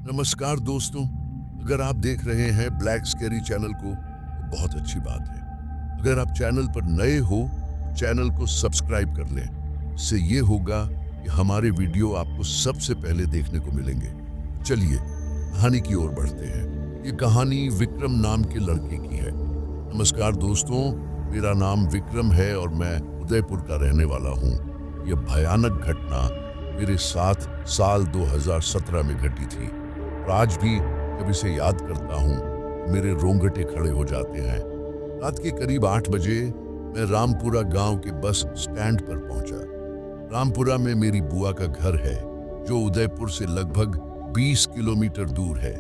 नमस्कार दोस्तों। अगर आप देख रहे हैं ब्लैक स्कैरी चैनल को तो बहुत अच्छी बात है। अगर आप चैनल पर नए हो, चैनल को सब्सक्राइब कर लें। इससे ये होगा कि हमारे वीडियो आपको सबसे पहले देखने को मिलेंगे। चलिए कहानी की ओर बढ़ते हैं। ये कहानी विक्रम नाम के लड़के की है। नमस्कार दोस्तों, मेरा नाम विक्रम है और मैं उदयपुर का रहने वाला हूँ। यह भयानक घटना मेरे साथ साल 2017 में घटी थी और आज भी जब इसे याद करता हूँ मेरे रोंगटे खड़े हो जाते हैं। रात के करीब 8 बजे मैं रामपुरा गांव के बस स्टैंड पर पहुंचा। रामपुरा में मेरी बुआ का घर है जो उदयपुर से लगभग 20 किलोमीटर दूर है।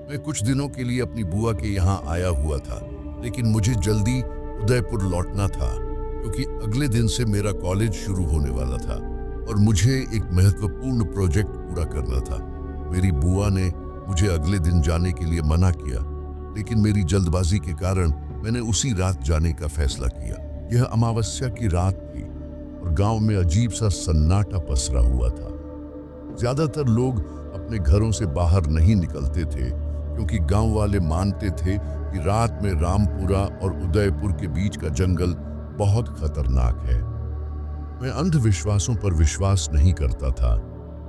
मैं कुछ दिनों के लिए अपनी बुआ के यहाँ आया हुआ था, लेकिन मुझे जल्दी उदयपुर लौटना था क्योंकि अगले दिन से मेरा कॉलेज शुरू होने वाला था और मुझे एक महत्वपूर्ण प्रोजेक्ट पूरा करना था। मेरी बुआ ने मुझे अगले दिन जाने के लिए मना किया, लेकिन मेरी जल्दबाजी के कारण मैंने उसी रात जाने का फैसला किया। यह अमावस्या की रात थी और गांव में अजीब सा सन्नाटा पसरा हुआ था। ज्यादातर लोग अपने घरों से बाहर नहीं निकलते थे क्योंकि गांव वाले मानते थे कि रात में रामपुरा और उदयपुर के बीच का जंगल बहुत खतरनाक है। मैं अंधविश्वासों पर विश्वास नहीं करता था,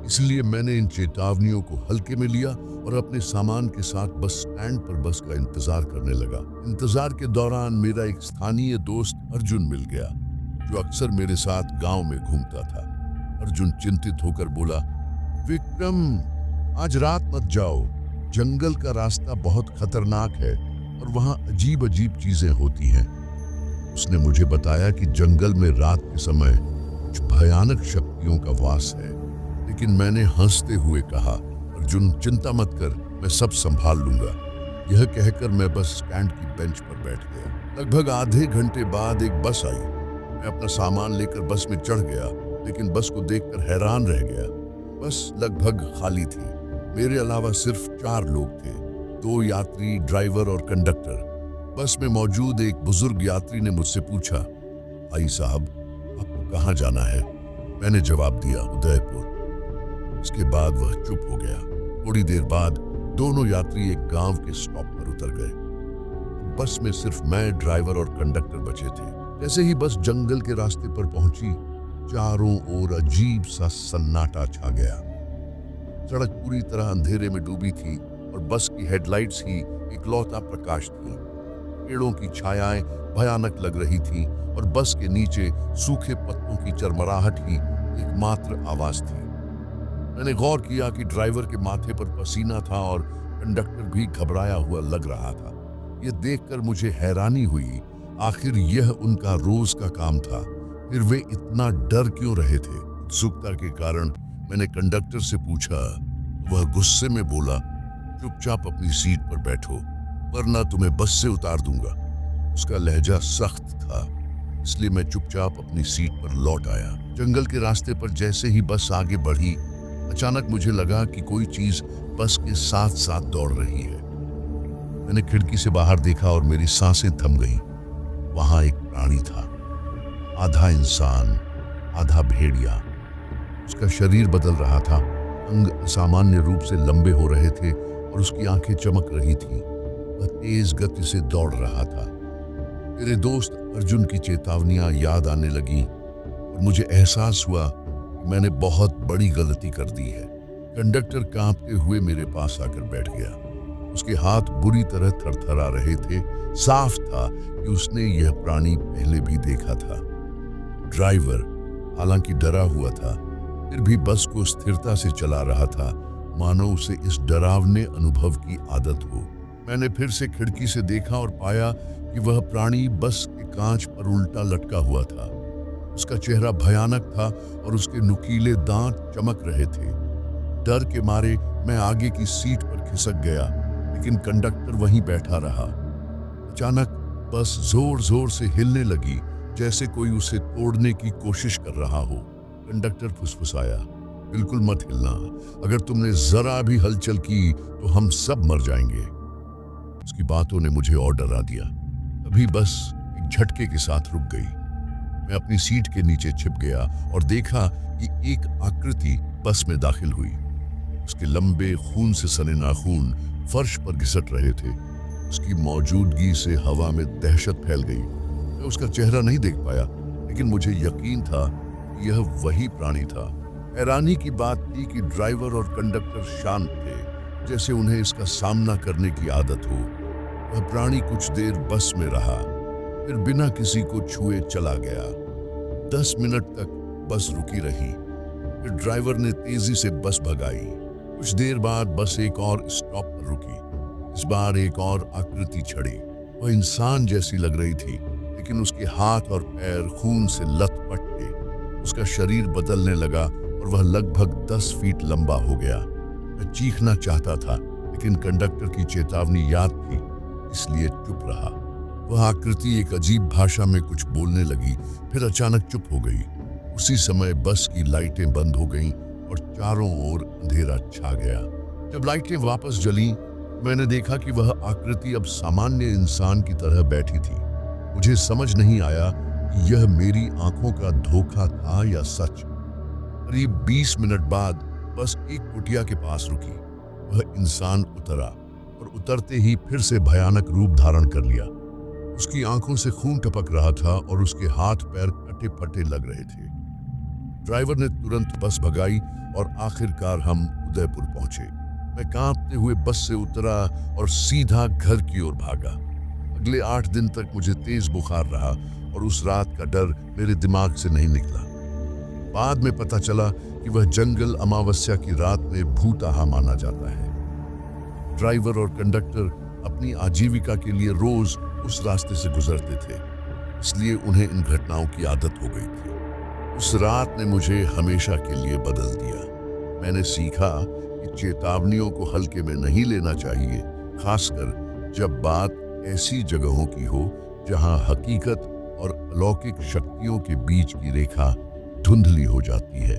इसलिए मैंने इन चेतावनियों को हल्के में लिया और अपने सामान के साथ बस स्टैंड पर बस का इंतजार करने लगा। इंतजार के दौरान मेरा एक स्थानीय दोस्त अर्जुन मिल गया जो अक्सर मेरे साथ गांव में घूमता था। अर्जुन चिंतित होकर बोला, विक्रम, आज रात मत जाओ, जंगल का रास्ता बहुत खतरनाक है और वहां अजीब अजीब चीजें होती हैं। उसने मुझे बताया कि जंगल में रात के समय कुछ भयानक शक्तियों का वास है, लेकिन मैंने हंसते हुए कहा, अर्जुन चिंता मत कर, मैं सब संभाल लूंगा। यह कहकर मैं बस स्टैंड की बेंच पर बैठ गया। लगभग आधे घंटे बाद एक बस आई। मैं अपना सामान लेकर बस में चढ़ गया, लेकिन बस को देखकर हैरान रह गया। बस लगभग खाली थी। मेरे अलावा सिर्फ 4 लोग थे, 2 यात्री, ड्राइवर और कंडक्टर। बस में मौजूद एक बुजुर्ग यात्री ने मुझसे पूछा, भाई साहब, आपको कहाँ जाना है? मैंने जवाब दिया, उदयपुर। इसके बाद वह चुप हो गया। थोड़ी देर बाद दोनों यात्री एक गांव के स्टॉप पर उतर गए। बस में सिर्फ मैं, ड्राइवर और कंडक्टर बचे थे। जैसे ही बस जंगल के रास्ते पर पहुंची, चारों ओर अजीब सा सन्नाटा छा गया। सड़क पूरी तरह अंधेरे में डूबी थी और बस की हेडलाइट्स ही इकलौता प्रकाश थी। पेड़ों की छायाएं भयानक लग रही थी और बस के नीचे सूखे पत्तों की चरमराहट ही एकमात्र आवाज थी। मैंने गौर किया कि ड्राइवर के माथे पर पसीना था और कंडक्टर भी घबराया हुआ लग रहा था। यह देखकर मुझे हैरानी हुई, आखिर यह उनका रोज का काम था, फिर वे इतना डर क्यों रहे थे? उत्सुकता के कारण मैंने कंडक्टर से पूछा। वह गुस्से में बोला, चुपचाप अपनी सीट पर बैठो वरना तुम्हें बस से उतार दूंगा। उसका लहजा सख्त था, इसलिए मैं चुपचाप अपनी सीट पर लौट आया। जंगल के रास्ते पर जैसे ही बस आगे बढ़ी, अचानक मुझे लगा कि कोई चीज बस के साथ साथ दौड़ रही है। मैंने खिड़की से बाहर देखा और मेरी सांसें थम गईं। वहां एक प्राणी था, आधा इंसान आधा भेड़िया। उसका शरीर बदल रहा था, अंग असामान्य रूप से लंबे हो रहे थे और उसकी आंखें चमक रही थीं। वह तेज गति से दौड़ रहा था। मेरे दोस्त अर्जुन की चेतावनियां याद आने लगी और मुझे एहसास हुआ कि मैंने बहुत बड़ी गलती कर दी है। कंडक्टर कांपते हुए मेरे पास आकर बैठ गया। उसके हाथ बुरी तरह थरथरा रहे थे। साफ था कि उसने यह प्राणी पहले भी देखा था। ड्राइवर हालांकि डरा हुआ था, फिर भी बस को स्थिरता से चला रहा था, मानो उसे इस डरावने अनुभव की आदत हो। मैंने फिर से खिड़की से देखा और पाया कि वह प्राणी बस के कांच पर उल्टा लटका हुआ था। उसका चेहरा भयानक था और उसके नुकीले दांत चमक रहे थे। डर के मारे मैं आगे की सीट पर खिसक गया, लेकिन कंडक्टर वहीं बैठा रहा। अचानक बस जोर जोर से हिलने लगी, जैसे कोई उसे तोड़ने की कोशिश कर रहा हो। कंडक्टर फुसफुसाया, बिल्कुल मत हिलना, अगर तुमने जरा भी हलचल की तो हम सब मर जाएंगे। उसकी बातों ने मुझे और डरा दिया। तभी बस एक झटके के साथ रुक गई। मैं अपनी सीट के नीचे छिप गया और देखा कि एक आकृति बस में दाखिल हुई। उसके लंबे खून से सने नाखून फर्श पर घिसट रहे थे। उसकी मौजूदगी से हवा में दहशत फैल गई। मैं उसका चेहरा नहीं देख पाया, लेकिन मुझे यकीन था कि यह वही प्राणी था। हैरानी की बात थी कि ड्राइवर और कंडक्टर शांत थे, जैसे उन्हें इसका सामना करने की आदत हो। वह प्राणी कुछ देर बस में रहा, फिर बिना किसी को छुए चला गया। 10 मिनट तक बस रुकी रही। फिर ड्राइवर ने तेजी से बस भगाई। कुछ देर बाद बस एक और स्टॉप पर रुकी। इस बार एक और आकृति चढ़ी। वह इंसान जैसी लग रही थी, लेकिन उसके हाथ और पैर खून से लथपथ थे। उसका शरीर बदलने लगा और वह लगभग 10 फीट लंबा हो गया। मैं चीखना चाहता था, लेकिन कंडक्टर की चेतावनी याद थी, इसलिए चुप रहा। वह आकृति एक अजीब भाषा में कुछ बोलने लगी, फिर अचानक चुप हो गई। उसी समय बस की लाइटें बंद हो गईं और चारों ओर अंधेरा छा गया। जब लाइटें वापस जलीं, मैंने देखा कि वह आकृति अब सामान्य इंसान की तरह बैठी थी। मुझे समझ नहीं आया कि यह मेरी आंखों का धोखा था या सच। करीब 20 मिनट बाद बस एक कुटिया के पास रुकी। वह इंसान उतरा और उतरते ही फिर से भयानक रूप धारण कर लिया। उसकी आंखों से खून टपक रहा था और उसके हाथ पैर कटे फटे लग रहे थे। ड्राइवर ने तुरंत बस भगाई और आखिरकार हम उदयपुर पहुंचे। मैं कांपते हुए बस से उतरा और सीधा घर की ओर भागा। अगले 8 दिन तक मुझे तेज बुखार रहा और उस रात का डर मेरे दिमाग से नहीं निकला। बाद में पता चला कि वह जंगल अमावस्या की रात में भूताहा माना जाता है। ड्राइवर और कंडक्टर अपनी आजीविका के लिए रोज उस रास्ते से गुजरते थे, इसलिए उन्हें इन घटनाओं की आदत हो गई थी। उस रात ने मुझे हमेशा के लिए बदल दिया। मैंने सीखा कि चेतावनियों को हल्के में नहीं लेना चाहिए, खासकर जब बात ऐसी जगहों की हो जहां हकीकत और अलौकिक शक्तियों के बीच की रेखा धुंधली हो जाती है।